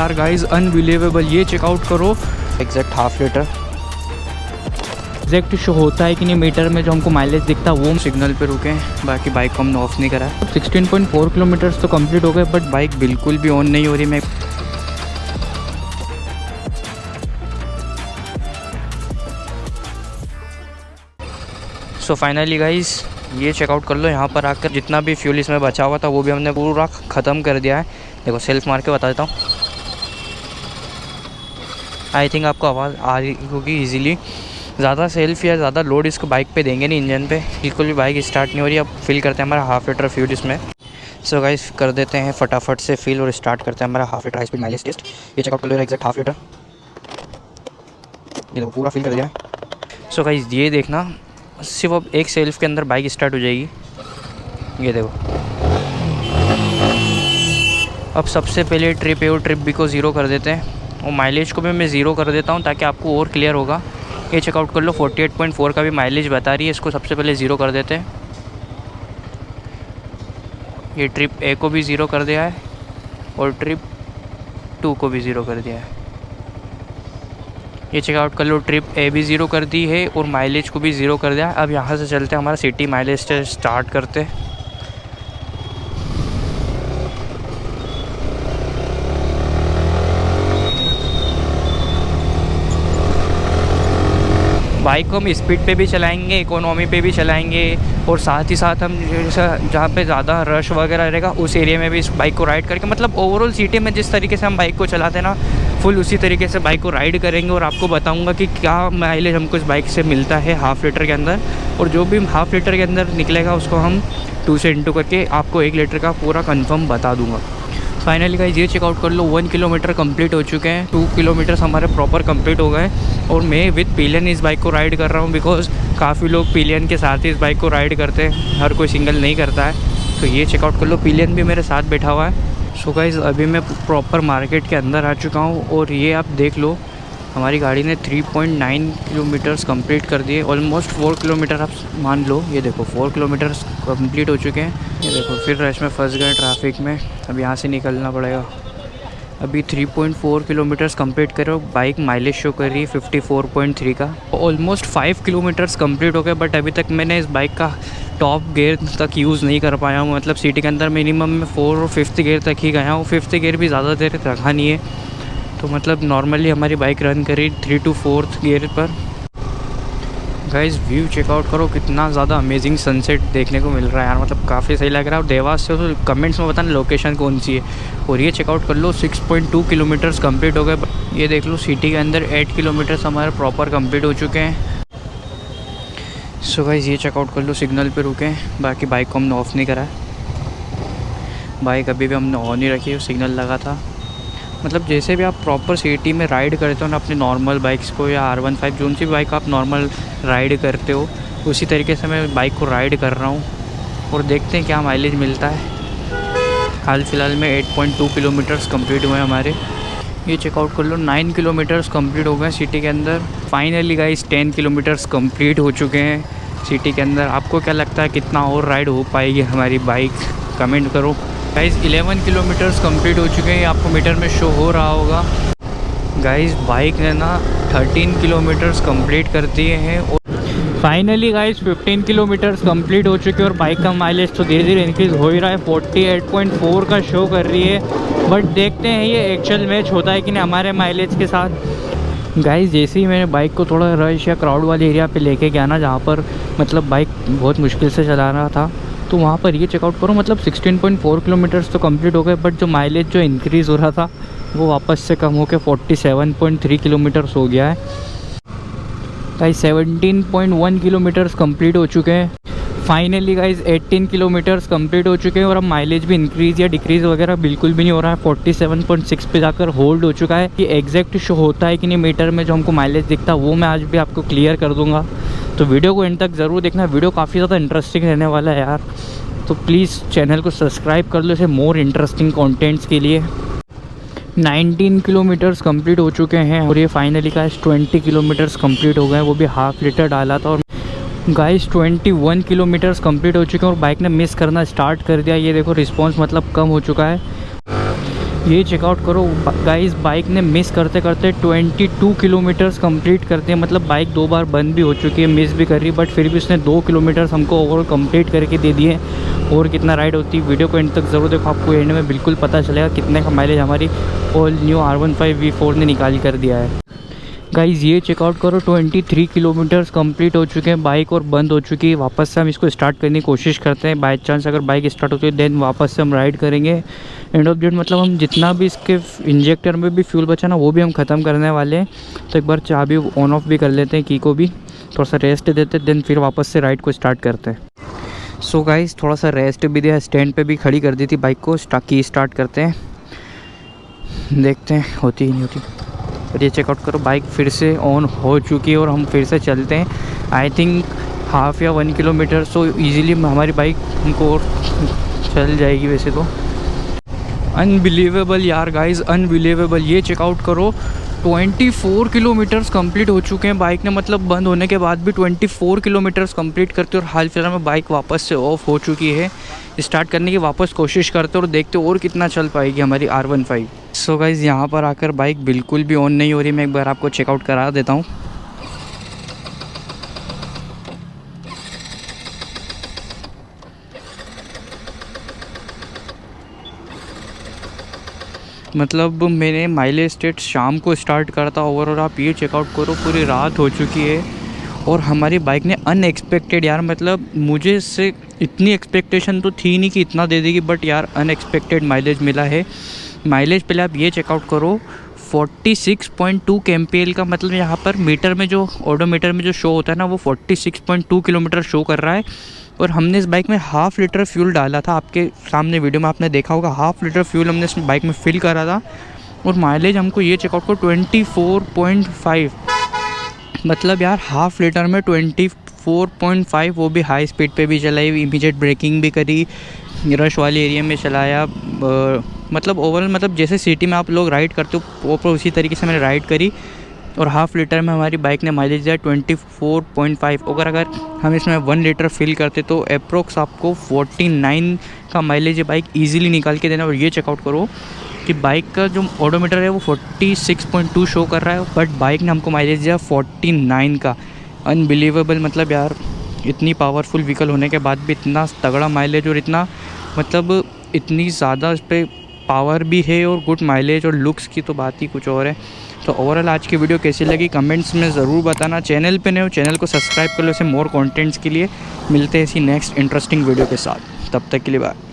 यार guys unbelievable, ये checkout करो। Exact half litre exact show होता है कि नहीं मीटर में, जो हमको माइलेज दिखता है वो। सिग्नल पे रुके हैं, बाकी बाइक को हमने ऑफ नहीं करा है। 16.4 किलोमीटर्स तो कंप्लीट हो गए, बट बाइक बिल्कुल भी ऑन नहीं हो रही। मैं सो फाइनली गाइस ये चेकआउट कर लो। यहाँ पर आकर जितना भी फ्यूल इसमें बचा हुआ था वो भी हमने पूरा ख़त्म कर दिया है। देखो सेल्फ मार के बता देता हूँ। आई थिंक आपको आवाज़ आ रही होगी ईजिली। ज़्यादा सेल्फ या ज़्यादा लोड इसको बाइक पे देंगे नहीं, इंजन पे बिल्कुल भी बाइक स्टार्ट नहीं हो रही। अब फिल करते हैं हमारा हाफ लीटर फ्यूल इसमें। सो गाइस कर देते हैं फटाफट से फिल और स्टार्ट करते हैं हमारा half litre high speed mileage test. ये चेकआउट कर लो एग्जैक्ट हाफ लीटर, ये देखो पूरा फिल कर दिया है। सो गाइस ये देखना, सिर्फ अब एक सेल्फ के अंदर बाइक स्टार्ट हो जाएगी। ये देखो अब सबसे पहले ट्रिप ए और ट्रिप बी को ज़ीरो कर देते हैं, और माइलेज को भी मैं ज़ीरो कर देता हूँ ताकि आपको और क्लियर होगा। ये चेकआउट कर लो 48.4 का भी माइलेज बता रही है। इसको सबसे पहले ज़ीरो कर देते हैं। ये ट्रिप ए को भी ज़ीरो कर दिया है और ट्रिप 2 को भी ज़ीरो कर दिया है। ये चेकआउट कर लो ट्रिप ए भी ज़ीरो कर दी है और माइलेज को भी ज़ीरो कर दिया है। अब यहाँ से चलते हैं हमारा सिटी माइलेज टेस्ट स्टार्ट करते हैं। बाइक को हम स्पीड पे भी चलाएंगे, इकोनॉमी पे भी चलाएंगे, और साथ ही साथ हम जहाँ पे ज़्यादा रश वगैरह रहेगा उस एरिया में भी इस बाइक को राइड करके, मतलब ओवरऑल सिटी में जिस तरीके से हम बाइक को चलाते हैं ना, फुल उसी तरीके से बाइक को राइड करेंगे। और आपको बताऊंगा कि क्या माइलेज हमको इस बाइक से मिलता है हाफ़ लीटर के अंदर, और जो भी हाफ़ लीटर के अंदर निकलेगा उसको हम 2 से इंटू करके आपको 1 लीटर का पूरा कन्फर्म बता दूँगा। फाइनली गाइस ये चेकआउट कर लो 1 किलोमीटर कंप्लीट हो चुके हैं। 2 किलोमीटर्स हमारे प्रॉपर कंप्लीट हो गए, और मैं विद पिलियन इस बाइक को राइड कर रहा हूँ, बिकॉज काफ़ी लोग पिलियन के साथ ही इस बाइक को राइड करते हैं, हर कोई सिंगल नहीं करता है। तो ये चेकआउट कर लो, पिलियन भी मेरे साथ बैठा हुआ है। सो गाइस अभी मैं प्रॉपर मार्केट के अंदर आ चुका हूँ, और ये आप देख लो हमारी गाड़ी ने 3.9 किलोमीटर्स कंप्लीट कर दिए। ऑलमोस्ट 4 किलोमीटर आप मान लो। ये देखो 4 किलोमीटर्स कंप्लीट हो चुके हैं। ये देखो फिर रश में फंस गए ट्रैफिक में, अब यहाँ से निकलना पड़ेगा। अभी 3.4 किलोमीटर्स कंप्लीट करो, बाइक माइलेज शो कर रही है 54.3 का। ऑलमोस्ट 5 किलोमीटर्स कंप्लीट हो गए, बट अभी तक मैंने इस बाइक का टॉप गियर तक यूज़ नहीं कर पाया हूँ। मतलब सिटी के अंदर मिनिमम मैं 4 और 5th गियर तक ही गया हूँ। 5th गियर भी ज़्यादा देर रखा नहीं है, तो मतलब नॉर्मली हमारी बाइक रन करी 3 to 4th गियर पर। गाइस व्यू चेकआउट करो, कितना ज़्यादा अमेजिंग सनसेट देखने को मिल रहा है यार, मतलब काफ़ी सही लग रहा है। और देवास से तो कमेंट्स में बताना लोकेशन कौन सी है। और ये चेकआउट कर लो 6.2 किलोमीटर्स कंप्लीट हो गए। ये देख लो सिटी के अंदर 8 किलोमीटर्स हमारे प्रॉपर कंप्लीट हो चुके हैं। सो गाइस ये चेकआउट कर लो, सिग्नल पे रुके हैं, बाकी बाइक को हमने ऑफ़ नहीं करा है। बाइक अभी भी हमने ऑन ही रखी है, सिग्नल लगा था। मतलब जैसे भी आप प्रॉपर सिटी में राइड करते हो ना अपनी नॉर्मल बाइक्स को, या R15 जो सी भी बाइक आप नॉर्मल राइड करते हो, उसी तरीके से मैं बाइक को राइड कर रहा हूँ, और देखते हैं क्या माइलेज मिलता है। हाल फिलहाल में 8.2 किलोमीटर्स कंप्लीट हुए हमारे। ये चेकआउट कर लो 9 किलोमीटर्स कंप्लीट हो गए सिटी के अंदर। फाइनली गाइस 10 किलोमीटर्स कंप्लीट हो चुके हैं सिटी के अंदर। आपको क्या लगता है कितना और राइड हो पाएगी हमारी बाइक, कमेंट करो। गाइस 11 किलोमीटर्स कंप्लीट हो चुके हैं, आपको मीटर में शो हो रहा होगा। गाइस बाइक ने ना 13 किलोमीटर्स कंप्लीट कर दिए हैं। और फाइनली गाइस 15 किलोमीटर्स कंप्लीट हो चुके हैं, और बाइक का माइलेज तो धीरे धीरे इंक्रीज़ हो ही रहा है। 48.4 का शो कर रही है, बट देखते हैं ये एक्चुअल मैच होता है कि नहीं हमारे माइलेज के साथ। गाइस जैसे ही मैंने बाइक को थोड़ा रश या क्राउड वाले एरिया पे लेके गया ना, जहाँ पर मतलब बाइक बहुत मुश्किल से चला रहा था, तो वहाँ पर ये चेकआउट करो मतलब 16.4 किलोमीटर्स तो कंप्लीट हो गए, बट जो माइलेज जो इंक्रीज़ हो रहा था वो वापस से कम होकर 47.3 किलोमीटर्स हो गया है। गाइस 17.1 किलोमीटर्स कंप्लीट हो चुके हैं। फाइनली गाइस 18 किलोमीटर्स कंप्लीट हो चुके हैं, और अब माइलेज भी इंक्रीज़ या डिक्रीज़ वगैरह बिल्कुल भी नहीं हो रहा है। 47.6 पे जाकर होल्ड हो चुका है। ये एग्जैक्ट शो होता है कि नहीं मीटर में, जो हमको माइलेज दिखता है वो मैं आज भी आपको क्लियर कर दूंगा। तो वीडियो को एंड तक ज़रूर देखना, वीडियो काफ़ी ज़्यादा इंटरेस्टिंग रहने वाला है यार। तो प्लीज़ चैनल को सब्सक्राइब कर लो इसे मोर इंटरेस्टिंग कंटेंट्स के लिए। 19 किलोमीटर्स कंप्लीट हो चुके हैं, और ये फाइनली गाइस 20 किलोमीटर्स कंप्लीट हो गए, वो भी हाफ लीटर डाला था। और गाइस 21 किलोमीटर्स कंप्लीट हो चुके हैं, और बाइक ने मिस करना स्टार्ट कर दिया। ये देखो रिस्पांस मतलब कम हो चुका है। ये चेकआउट करो गाइस, बाइक ने मिस करते करते 22 किलोमीटर्स कंप्लीट करते हैं। मतलब बाइक 2 बार बंद भी हो चुकी है, मिस भी कर रही, बट फिर भी उसने 2 किलोमीटर्स हमको ओवरऑल कंप्लीट करके दे दिए। और कितना राइड होती है, वीडियो को एंड तक ज़रूर देखो, आपको एंड में बिल्कुल पता चलेगा कितने का माइलेज हमारी ऑल न्यू R15 V4 ने निकाल कर दिया है। गाइज़ ये चेकआउट करो, 23 किलोमीटर्स कंप्लीट हो चुके हैं, बाइक और बंद हो चुकी है। वापस से हम इसको स्टार्ट करने की कोशिश करते हैं। बाई चांस अगर बाइक स्टार्ट होती है देन वापस से हम राइड करेंगे। एंड ऑफ डेट मतलब हम जितना भी इसके इंजेक्टर में भी फ्यूल बचा ना वो भी हम ख़त्म करने वाले हैं। तो एक बार चाबी ऑन ऑफ भी कर लेते हैं, की को भी थोड़ा सा रेस्ट देते हैं, देन फिर वापस से राइड को स्टार्ट करते हैं। सो गाइज़ थोड़ा सा रेस्ट भी दिया, स्टैंड पे भी खड़ी कर दी थी बाइक को, की स्टार्ट करते हैं, देखते हैं होती ही नहीं होती। और ये चेकआउट करो, बाइक फिर से ऑन हो चुकी है और हम फिर से चलते हैं। आई थिंक हाफ़ या 1 किलोमीटर सो ईज़िली हमारी बाइक हमको और चल जाएगी वैसे तो। अनबिलीवेबल यार गाइज़, अनबिलीवेबल। ये चेकआउट करो, 24 किलोमीटर्स कंप्लीट हो चुके हैं बाइक ने, मतलब बंद होने के बाद भी 24 किलोमीटर्स कंप्लीट करते और हाल फिलहाल में बाइक वापस से ऑफ हो चुकी है। स्टार्ट करने की वापस कोशिश करते और देखते और कितना चल पाएगी हमारी R15। सो गाइज़ यहाँ पर आकर बाइक बिल्कुल भी ऑन नहीं हो रही, मैं एक बार आपको चेकआउट करा देता हूँ। मतलब मैंने माइलेज स्टेट शाम को स्टार्ट करता और आप ये चेकआउट करो पूरी रात हो चुकी है और हमारी बाइक ने अनएक्सपेक्टेड यार, मतलब मुझे इससे इतनी एक्सपेक्टेशन तो थी नहीं कि इतना दे देगी, बट यार अनएक्सपेक्टेड माइलेज मिला है। माइलेज पहले आप ये चेकआउट करो, 46.2 kmpl का, मतलब यहाँ पर मीटर में जो ओडोमीटर में जो शो होता है ना वो 46.2 किलोमीटर शो कर रहा है। और हमने इस बाइक में ½ लीटर फ्यूल डाला था, आपके सामने वीडियो में आपने देखा होगा, ½ लीटर फ्यूल हमने इस बाइक में फिल करा था। और माइलेज हमको ये चेकआउट को 24.5, मतलब यार ½ लीटर में 24.5, वो भी हाई स्पीड पे भी चलाई, इमीडिएट ब्रेकिंग भी करी, रश वाले एरिया में चलाया। मतलब ओवरऑल मतलब जैसे सिटी में आप लोग राइड करते हो वो उसी तरीके से मैंने राइड करी और ½ लीटर में हमारी बाइक ने माइलेज दिया 24.5। अगर हम इसमें 1 लीटर फिल करते तो अप्रोक्स आपको 49 का माइलेज ये बाइक ईजिली निकाल के देना। और ये चेकआउट करो कि बाइक का जो ओडोमीटर है वो 46.2 शो कर रहा है, बट बाइक ने हमको माइलेज दिया 49 का। अनबिलीवेबल, मतलब यार इतनी पावरफुल व्हीकल होने के बाद भी इतना तगड़ा माइलेज और इतना मतलब इतनी ज़्यादा इस पर पावर भी है और गुड माइलेज और लुक्स की तो बात ही कुछ और है। तो ओवरऑल आज की वीडियो कैसी लगी कमेंट्स में ज़रूर बताना। चैनल पे नए हो चैनल को सब्सक्राइब कर लो ऐसे मोर कंटेंट्स के लिए। मिलते हैं इसी नेक्स्ट इंटरेस्टिंग वीडियो के साथ, तब तक के लिए बाय।